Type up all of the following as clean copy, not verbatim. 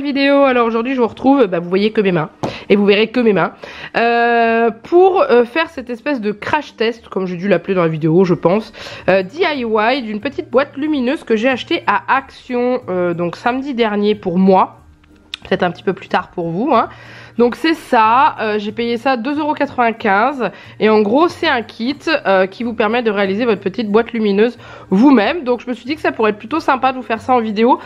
vidéo. Alors aujourd'hui je vous retrouve, vous voyez que mes mains. Et vous verrez que mes mains. Pour faire cette espèce de crash test, comme j'ai dû l'appeler dans la vidéo je pense. DIY d'une petite boîte lumineuse que j'ai achetée à Action. Donc samedi dernier pour moi. Peut-être un petit peu plus tard pour vous. Hein. Donc c'est ça, j'ai payé ça 2,95 € et en gros c'est un kit qui vous permet de réaliser votre petite boîte lumineuse vous-même. Donc je me suis dit que ça pourrait être plutôt sympa de vous faire ça en vidéo.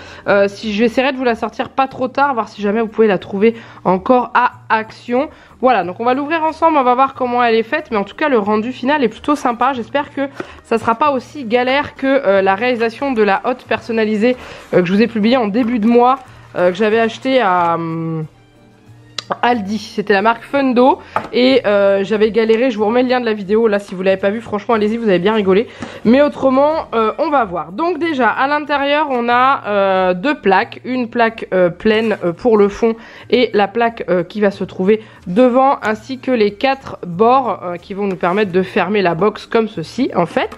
Si j'essaierai de vous la sortir pas trop tard, voir si jamais vous pouvez la trouver encore à Action. Voilà, donc on va l'ouvrir ensemble, on va voir comment elle est faite, mais en tout cas le rendu final est plutôt sympa. J'espère que ça sera pas aussi galère que la réalisation de la hotte personnalisée que je vous ai publiée en début de mois, que j'avais acheté à Aldi, c'était la marque Fundo et j'avais galéré, je vous remets le lien de la vidéo là si vous l'avez pas vu, franchement allez-y, vous avez bien rigolé, mais autrement on va voir. Donc déjà à l'intérieur on a deux plaques, une plaque pleine pour le fond et la plaque qui va se trouver devant, ainsi que les 4 bords qui vont nous permettre de fermer la box comme ceci en fait.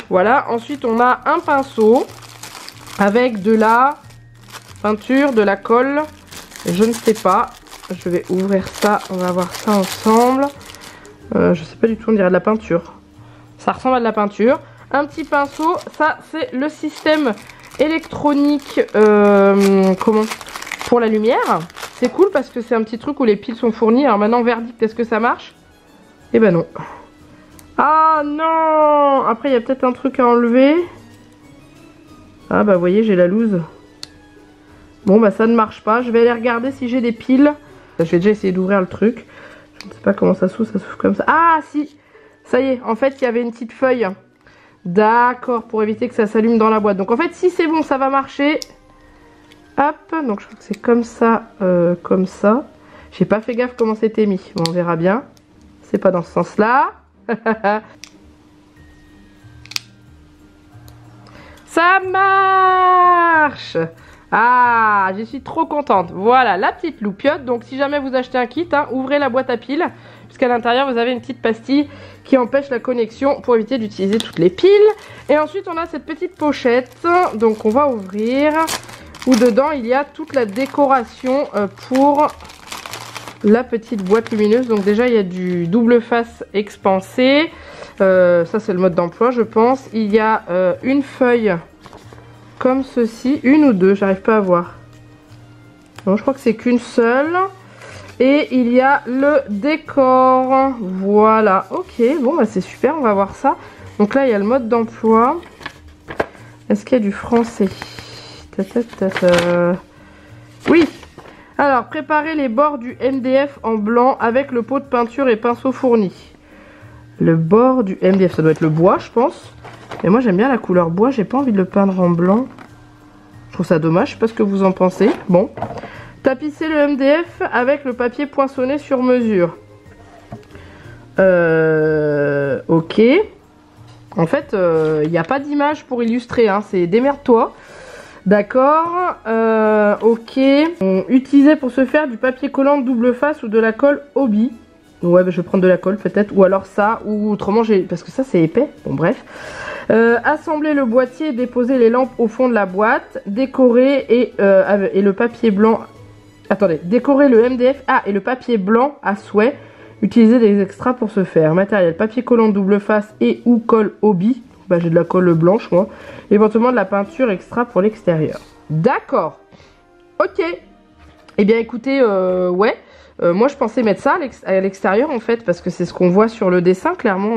Voilà, ensuite on a un pinceau avec de la peinture, de la colle, je ne sais pas. Je vais ouvrir ça, on va voir ça ensemble. Je sais pas du tout, on dirait de la peinture. Ça ressemble à de la peinture. Un petit pinceau, ça c'est le système électronique comment, pour la lumière. C'est cool parce que c'est un petit truc où les piles sont fournies. Alors maintenant, verdict, est-ce que ça marche? Eh ben non. Ah non! Après, il y a peut-être un truc à enlever. Ah bah vous voyez, j'ai la loose. Bon bah ça ne marche pas. Je vais aller regarder si j'ai des piles. Je vais déjà essayer d'ouvrir le truc. Je ne sais pas comment ça s'ouvre comme ça. Ah si, ça y est, en fait il y avait une petite feuille. D'accord, pour éviter que ça s'allume dans la boîte. Donc en fait si c'est bon, ça va marcher. Hop, donc je crois que c'est comme ça, comme ça. J'ai pas fait gaffe comment c'était mis. Bon, on verra bien. C'est pas dans ce sens-là. Ça marche! Ah, je suis trop contente. Voilà, la petite loupiote. Donc si jamais vous achetez un kit, hein, ouvrez la boîte à piles, puisqu'à l'intérieur vous avez une petite pastille qui empêche la connexion pour éviter d'utiliser toutes les piles. Et ensuite on a cette petite pochette, donc on va ouvrir, où dedans il y a toute la décoration pour la petite boîte lumineuse. Donc déjà il y a du double face expansé, ça c'est le mode d'emploi je pense. Il y a une feuille comme ceci, une ou deux, j'arrive pas à voir. Non, je crois que c'est qu'une seule. Et il y a le décor. Voilà, ok, bon bah c'est super, on va voir ça. Donc là il y a le mode d'emploi. Est-ce qu'il y a du français? Oui. Alors, préparez les bords du MDF en blanc avec le pot de peinture et pinceau fourni. Le bord du MDF, ça doit être le bois je pense. Mais moi j'aime bien la couleur bois, j'ai pas envie de le peindre en blanc. Je trouve ça dommage, je sais pas ce que vous en pensez. Bon. Tapissez le MDF avec le papier poinçonné sur mesure. Ok. En fait, il n'y a pas d'image pour illustrer, hein, c'est démerde-toi. D'accord. Ok. Utilisez pour ce faire du papier collant double face ou de la colle Hobby. Ouais, bah, je vais prendre de la colle peut-être, ou alors ça, ou autrement j'ai, parce que ça c'est épais, bon bref. Assemblez le boîtier et déposez les lampes au fond de la boîte. Décorez et le papier blanc. Attendez, décorez le MDF et le papier blanc à souhait. Utilisez des extras pour ce faire. Matériel, papier collant double face et ou colle Hobby. Bah, j'ai de la colle blanche moi. Éventuellement de la peinture extra pour l'extérieur. D'accord. Ok. Eh bien écoutez, ouais. Moi je pensais mettre ça à l'extérieur en fait, parce que c'est ce qu'on voit sur le dessin, clairement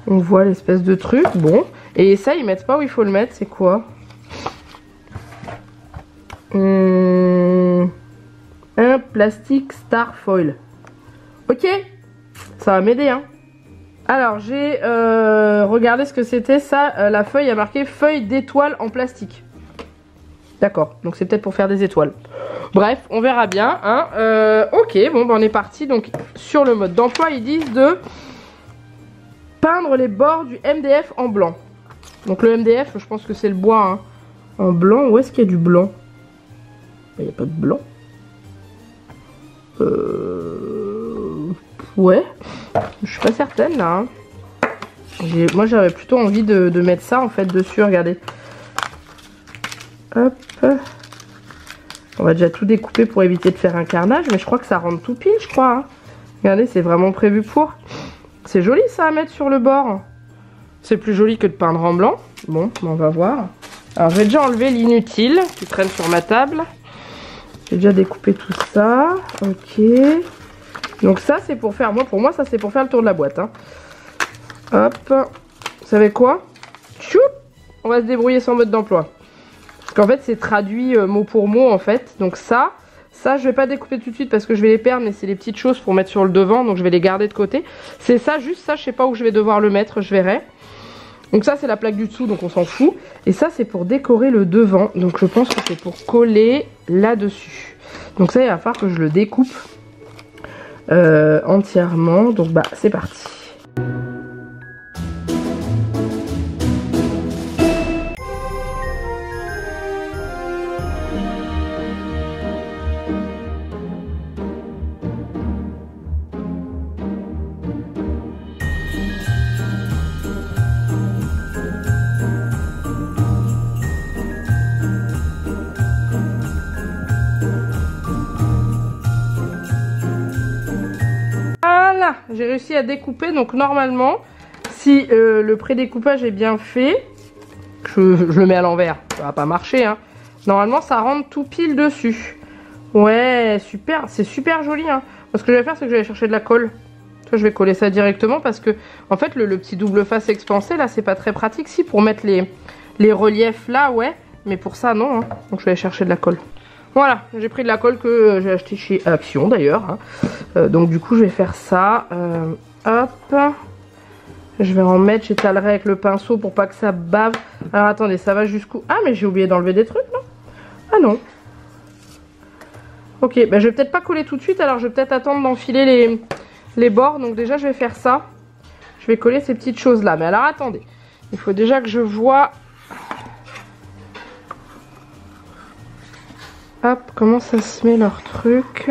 on voit l'espèce de truc, bon. Et ça ils mettent pas où il faut le mettre, c'est quoi? Un plastique star foil. Ok, ça va m'aider hein. Alors j'ai regardé ce que c'était ça, la feuille a marqué feuille d'étoile en plastique. D'accord, donc c'est peut-être pour faire des étoiles. Bref, on verra bien. Hein. Ok, bon, ben on est parti. Donc, sur le mode d'emploi, ils disent de peindre les bords du MDF en blanc. Donc, le MDF, je pense que c'est le bois. Hein. En blanc, où est-ce qu'il y a du blanc? Il n'y a pas de blanc. Ouais, je suis pas certaine là. Hein. Moi, j'avais plutôt envie de mettre ça en fait dessus. Regardez. Hop. On va déjà tout découper pour éviter de faire un carnage, mais je crois que ça rentre tout pile, je crois. Hein. Regardez, c'est vraiment prévu pour. C'est joli ça à mettre sur le bord. C'est plus joli que de peindre en blanc. Bon, on va voir. Alors, je vais déjà enlever l'inutile qui traîne sur ma table. J'ai déjà découpé tout ça. Ok. Donc ça, c'est pour faire... pour moi, ça, c'est pour faire le tour de la boîte. Hein. Hop. Vous savez quoi? Choup. On va se débrouiller sans mode d'emploi. Parce qu'en fait, c'est traduit mot pour mot, en fait. Donc ça, je vais pas découper tout de suite parce que je vais les perdre, mais c'est les petites choses pour mettre sur le devant. Donc je vais les garder de côté. C'est ça, juste ça, je sais pas où je vais devoir le mettre, je verrai. Donc ça, c'est la plaque du dessous, donc on s'en fout. Et ça, c'est pour décorer le devant. Donc je pense que c'est pour coller là-dessus. Donc ça, il va falloir que je le découpe entièrement. Donc bah, c'est parti. J'ai réussi à découper, donc normalement si le pré-découpage est bien fait, je le mets à l'envers, ça va pas marcher hein. Normalement ça rentre tout pile dessus. Ouais, super, c'est super joli hein. Ce que je vais faire, c'est que je vais chercher de la colle. Je vais coller ça directement parce que en fait le petit double face expansé là, c'est pas très pratique. Si, pour mettre les reliefs là, ouais, mais pour ça non hein. Donc je vais aller chercher de la colle. Voilà, j'ai pris de la colle que j'ai acheté chez Action d'ailleurs. Hein. Donc du coup je vais faire ça. Hop. Je vais en mettre, j'étalerai avec le pinceau pour pas que ça bave. Alors attendez, ça va jusqu'où? Ah mais j'ai oublié d'enlever des trucs non? Ah non. Ok, bah, je vais peut-être pas coller tout de suite, alors je vais peut-être attendre d'enfiler les bords. Donc déjà je vais faire ça. Je vais coller ces petites choses là. Mais alors attendez, il faut déjà que je vois... Hop, comment ça se met leur truc.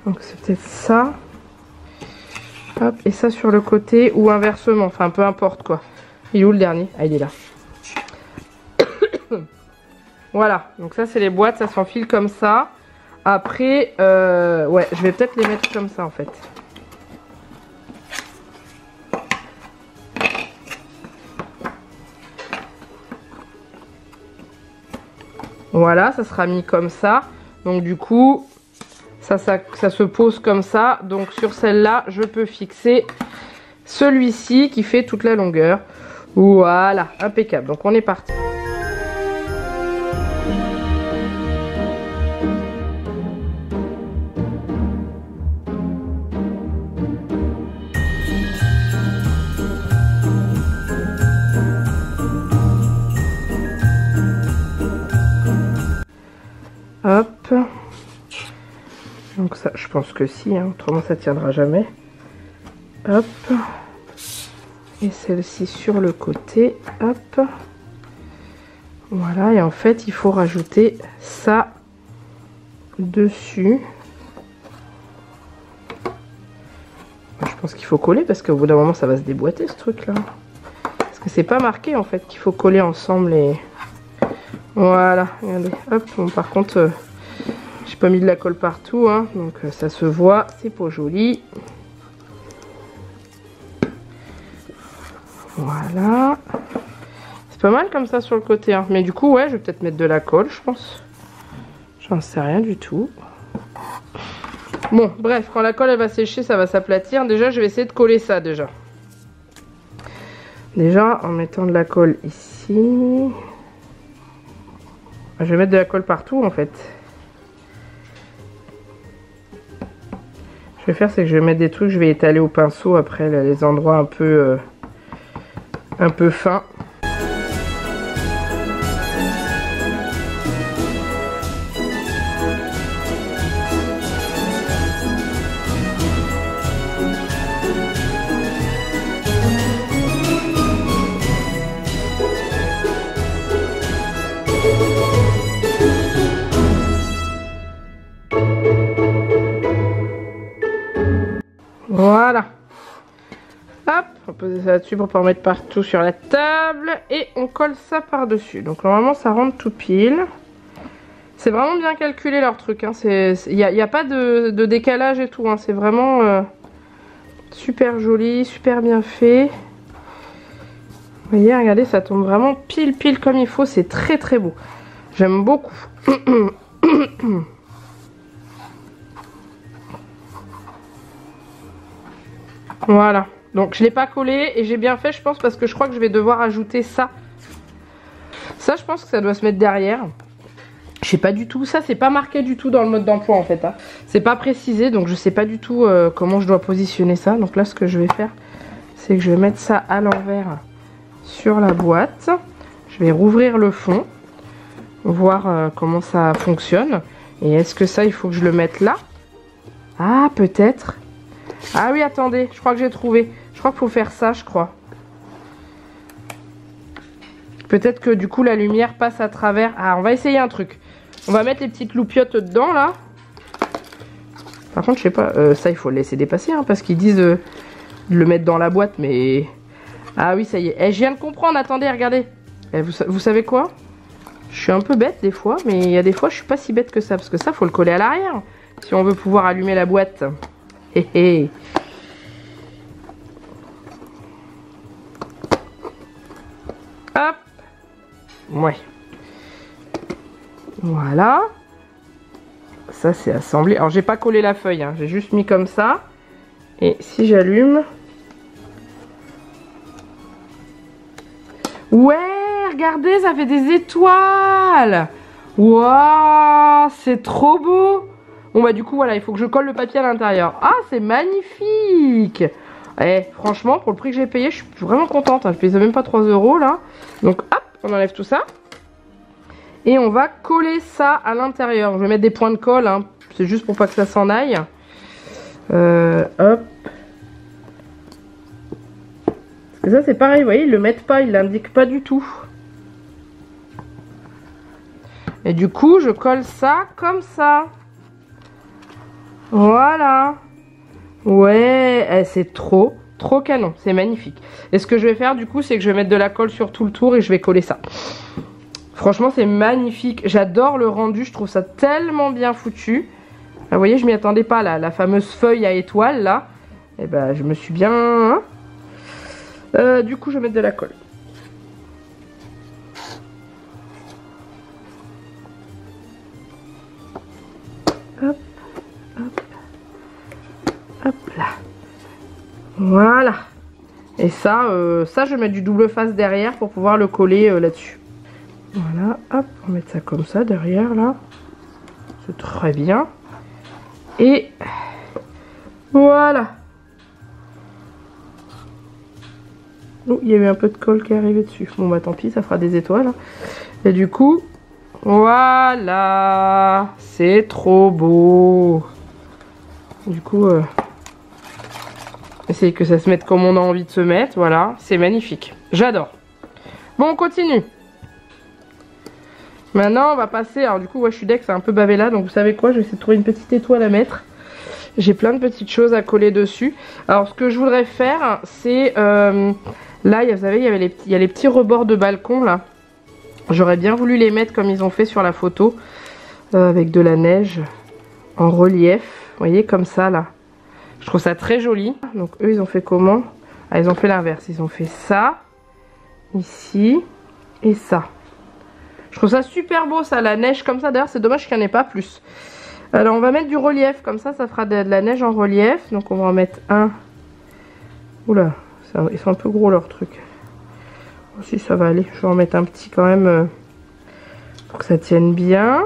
Donc c'est peut-être ça. Hop, et ça sur le côté ou inversement, enfin peu importe quoi. Il est où le dernier? Ah, il est là. Voilà, donc ça c'est les boîtes, ça s'enfile comme ça. Après, ouais, je vais peut-être les mettre comme ça en fait. Voilà, ça sera mis comme ça. Donc du coup, ça se pose comme ça. Donc sur celle-là, je peux fixer celui-ci qui fait toute la longueur. Voilà, impeccable. Donc on est parti. Hop. Donc ça, je pense que si, hein, autrement ça tiendra jamais. Hop. Et celle-ci sur le côté. Hop. Voilà, et en fait, il faut rajouter ça dessus. Je pense qu'il faut coller parce qu'au bout d'un moment, ça va se déboîter ce truc-là. Parce que c'est pas marqué en fait qu'il faut coller ensemble les... Voilà, regardez, hop, bon, par contre, j'ai pas mis de la colle partout, hein, donc ça se voit, c'est pas joli. Voilà. C'est pas mal comme ça sur le côté, hein, mais du coup, ouais, je vais peut-être mettre de la colle, je pense. J'en sais rien du tout. Bon, bref, quand la colle, elle va sécher, ça va s'aplatir. Déjà, je vais essayer de coller ça, déjà. Déjà, en mettant de la colle ici... Je vais mettre de la colle partout en fait. Je vais faire, c'est que je vais mettre des trucs, je vais étaler au pinceau après là, les endroits un peu fins. Voilà. Hop, on va poser ça là-dessus pour pas en mettre partout sur la table. Et on colle ça par-dessus. Donc normalement ça rentre tout pile. C'est vraiment bien calculé leur truc. Hein. Il n'y a pas de décalage et tout. Hein. C'est vraiment super joli, super bien fait. Vous voyez, regardez, ça tombe vraiment pile comme il faut. C'est très très beau. J'aime beaucoup. Voilà. Donc je ne l'ai pas collé et j'ai bien fait, je pense, parce que je crois que je vais devoir ajouter ça. Ça, je pense que ça doit se mettre derrière. Je sais pas du tout. Ça, c'est pas marqué du tout dans le mode d'emploi en fait. Hein. C'est pas précisé, donc je sais pas du tout comment je dois positionner ça. Donc là, ce que je vais faire, c'est que je vais mettre ça à l'envers sur la boîte. Je vais rouvrir le fond, voir comment ça fonctionne. Et est-ce que ça, il faut que je le mette là? Ah, peut-être. Ah oui, attendez, je crois que j'ai trouvé. Je crois qu'il faut faire ça, je crois. Peut-être que du coup la lumière passe à travers. Ah, on va essayer un truc. On va mettre les petites loupiottes dedans là. Par contre, je sais pas, ça il faut le laisser dépasser hein, parce qu'ils disent de le mettre dans la boîte, mais... Ah oui, ça y est. Eh, je viens de comprendre, attendez, regardez. Eh, vous savez quoi? Je suis un peu bête des fois, mais il y a des fois je suis pas si bête que ça. Parce que ça, faut le coller à l'arrière si on veut pouvoir allumer la boîte. Hé hé. Hop. Ouais. Voilà. Ça c'est assemblé. Alors j'ai pas collé la feuille, hein. J'ai juste mis comme ça. Et si j'allume... Ouais, regardez, ça fait des étoiles. Waouh, c'est trop beau. Bon bah du coup voilà, il faut que je colle le papier à l'intérieur. Ah, c'est magnifique. Eh, franchement, pour le prix que j'ai payé, je suis vraiment contente. Hein. Je payais même pas 3 € là. Donc hop, on enlève tout ça. Et on va coller ça à l'intérieur. Je vais mettre des points de colle. Hein. C'est juste pour pas que ça s'en aille. Hop. Parce que ça c'est pareil, vous voyez, ils le mettent pas, ils l'indiquent pas du tout. Et du coup, je colle ça comme ça. Voilà. Ouais, eh, c'est trop canon, c'est magnifique. Et ce que je vais faire du coup, c'est que je vais mettre de la colle sur tout le tour et je vais coller ça. Franchement, c'est magnifique. J'adore le rendu, je trouve ça tellement bien foutu. Là, vous voyez, je m'y attendais pas là, la fameuse feuille à étoiles là. Et ben, je me suis bien... Hein. Du coup, je vais mettre de la colle. Hop, hop, hop là. Voilà. Et ça, je vais mettre du double face derrière pour pouvoir le coller là-dessus. Voilà, hop, on va mettre ça comme ça derrière là. C'est très bien. Et voilà. Oh, il y avait un peu de colle qui est arrivé dessus. Bon bah tant pis, ça fera des étoiles. Et du coup, voilà. C'est trop beau. Du coup, essayez que ça se mette comme on a envie de se mettre. Voilà, c'est magnifique. J'adore. Bon, on continue. Maintenant, on va passer... Alors du coup, ouais, je suis deck, c'est un peu bavé là. Donc vous savez quoi, je vais essayer de trouver une petite étoile à mettre. J'ai plein de petites choses à coller dessus. Alors ce que je voudrais faire, c'est... là, vous savez, il y a les petits rebords de balcon là. J'aurais bien voulu les mettre comme ils ont fait sur la photo. Avec de la neige en relief. Vous voyez, comme ça là. Je trouve ça très joli. Donc eux, ils ont fait comment? Ah, ils ont fait l'inverse. Ils ont fait ça, ici, et ça. Je trouve ça super beau ça, la neige comme ça. D'ailleurs, c'est dommage qu'il n'y en ait pas plus. Alors, on va mettre du relief. Comme ça fera de la neige en relief. Donc, on va en mettre un. Oula, ils sont un peu gros leurs trucs. Si, ça va aller. Je vais en mettre un petit quand même pour que ça tienne bien.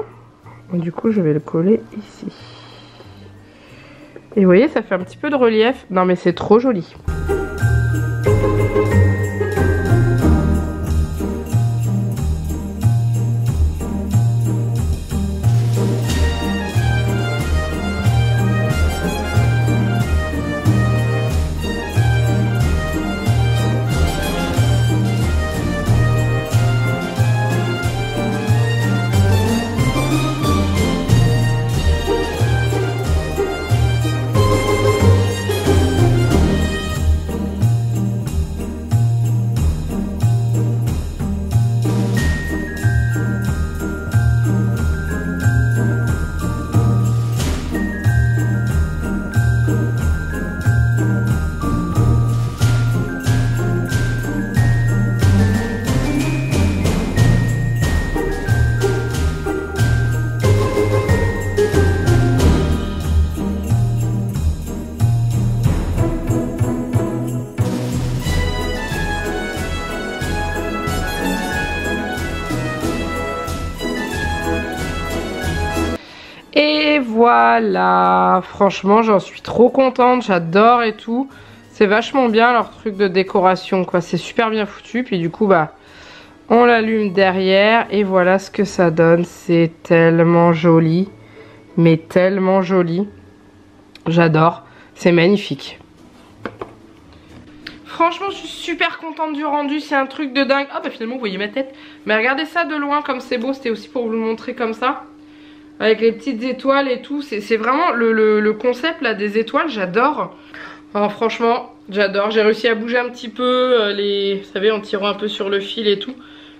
Et du coup, je vais le coller ici. Et vous voyez, ça fait un petit peu de relief. Non, mais c'est trop joli. voilà, franchement j'en suis trop contente, j'adore et tout. C'est vachement bien leur truc de décoration quoi, c'est super bien foutu. Puis du coup bah on l'allume derrière et voilà ce que ça donne. C'est tellement joli, mais tellement joli. J'adore, c'est magnifique. Franchement je suis super contente du rendu, c'est un truc de dingue. Ah bah finalement vous voyez ma tête. Mais regardez ça de loin comme c'est beau, c'était aussi pour vous le montrer comme ça. Avec les petites étoiles et tout, c'est vraiment le concept là des étoiles, j'adore. Alors, franchement, j'adore. J'ai réussi à bouger un petit peu, vous savez, en tirant un peu sur le fil et tout,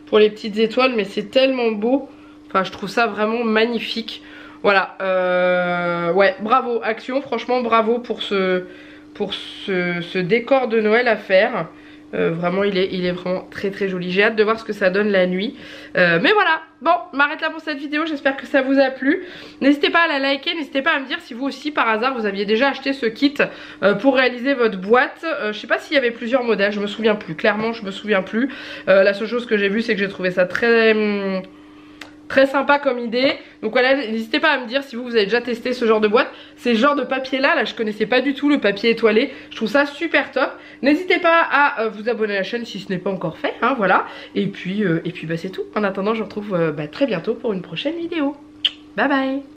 pour les petites étoiles, mais c'est tellement beau. Enfin, je trouve ça vraiment magnifique. Voilà, ouais, bravo, Action, franchement, bravo pour ce décor de Noël à faire. Vraiment il est vraiment très très joli. J'ai hâte de voir ce que ça donne la nuit. Mais voilà, bon, je m'arrête là pour cette vidéo. J'espère que ça vous a plu. N'hésitez pas à la liker, n'hésitez pas à me dire si vous aussi par hasard vous aviez déjà acheté ce kit pour réaliser votre boîte. Je sais pas s'il y avait plusieurs modèles, je me souviens plus. Clairement je me souviens plus. La seule chose que j'ai vue c'est que j'ai trouvé ça très sympa comme idée. Donc voilà, n'hésitez pas à me dire si vous avez déjà testé ce genre de boîte. Ces genres de papier là je connaissais pas du tout le papier étoilé. Je trouve ça super top. N'hésitez pas à vous abonner à la chaîne si ce n'est pas encore fait, hein, voilà. Et puis bah, c'est tout. En attendant je vous retrouve très bientôt pour une prochaine vidéo. Bye bye.